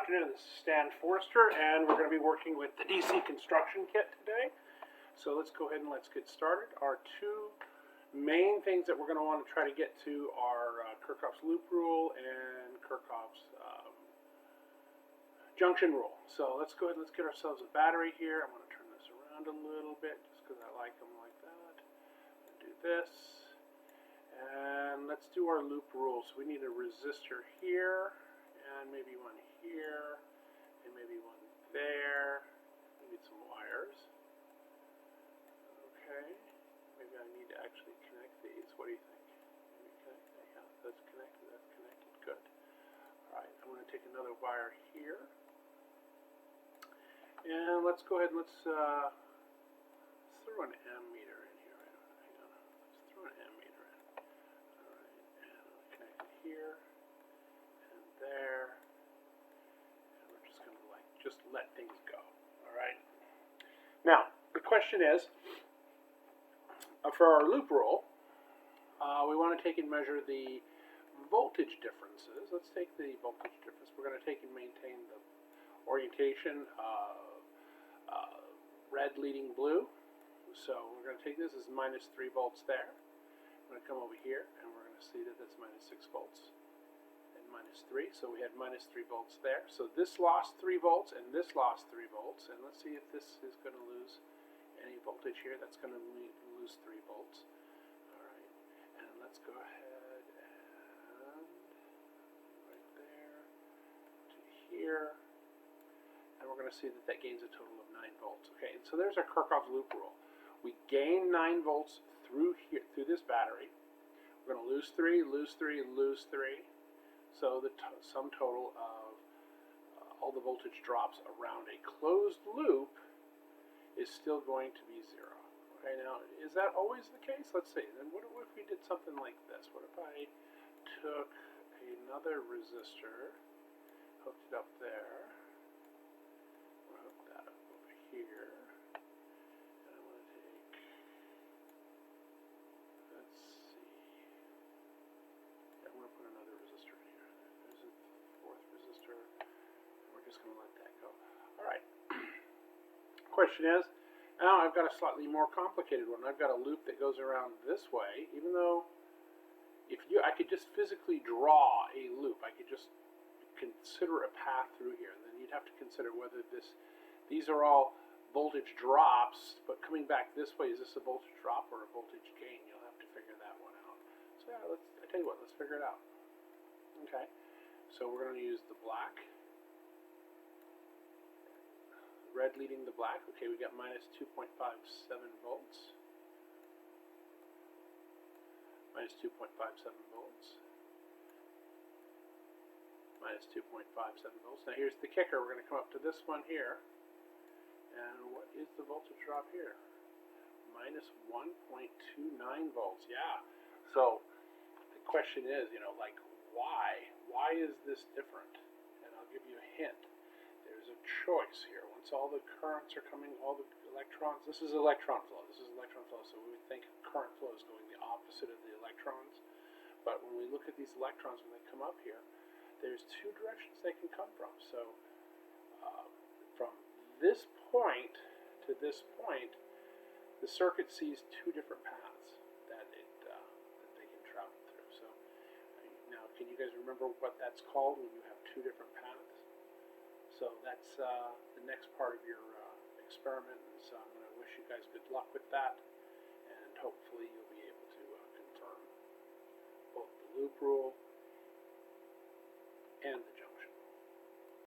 afternoon. This is Stan Forrester, and we're going to be working with the DC construction kit today. So let's go ahead and let's get started. Our two main things that we're going to want to try to get to are Kirchoff's loop rule and Kirchoff's junction rule. So let's go ahead and let's get ourselves a battery here. I'm going to turn this around a little bit just because I like them like that. Do this. And let's do our loop rule. So we need a resistor here, and maybe one here, and maybe one there. We need some wires. Okay. Maybe I need to actually connect these. What do you think? Maybe connect that. Yeah, that's connected. That's connected. Good. All right. I'm going to take another wire here. And let's go ahead and let's throw an ammeter in here. Hang on. Let's throw an ammeter in. All right. And I'll connect it here and there. And we're just going to just let things go. All right. Now, the question is, for our loop rule, we want to take and measure the voltage differences. Let's take the voltage difference. We're going to take and maintain the orientation red leading blue. So we're going to take this as minus 3 volts there. I'm going to come over here and we're going to see that that's minus 6 volts and minus 3. So we had minus 3 volts there. So this lost 3 volts and this lost 3 volts. And let's see if this is going to lose any voltage here. That's going to lose 3 volts. All right. And let's go ahead and right there to here. And we're going to see that that gains a total of 9 volts. Okay, and so there's our Kirchoff's loop rule. We gain 9 volts through here, through this battery. We're going to lose 3, lose 3, lose 3. So the sum total of all the voltage drops around a closed loop is still going to be 0. Okay, now is that always the case? Let's see. Then what if we did something like this? What if I took another resistor, hooked it up there? Here, and I want to take, let's see, I'm going to put another resistor in here. There's a 4th resistor, and we're just going to let that go. Alright, question is, now I've got a slightly more complicated one. I've got a loop that goes around this way, even though I could just physically draw a loop. I could just consider a path through here, and then you'd have to consider whether these are all voltage drops, but coming back this way, is this a voltage drop or a voltage gain? You'll have to figure that one out. So yeah, I tell you what, let's figure it out. Okay, so we're going to use the black. Red leading the black. Okay, we got minus 2.57 volts. Minus 2.57 volts. Minus 2.57 volts. Now here's the kicker. We're going to come up to this one here. And what is the voltage drop here? Minus 1.29 volts. Yeah. So the question is, like, why? Why is this different? And I'll give you a hint. There's a choice here. Once all the currents are coming, all the electrons, this is electron flow. This is electron flow. So we would think current flow is going the opposite of the electrons. But when we look at these electrons, when they come up here, there's 2 directions they can come from. So from this point to this point, the circuit sees 2 different paths that they can travel through. So now, can you guys remember what that's called when you have 2 different paths? So that's the next part of your experiment. And so I'm going to wish you guys good luck with that, and hopefully you'll be able to confirm both the loop rule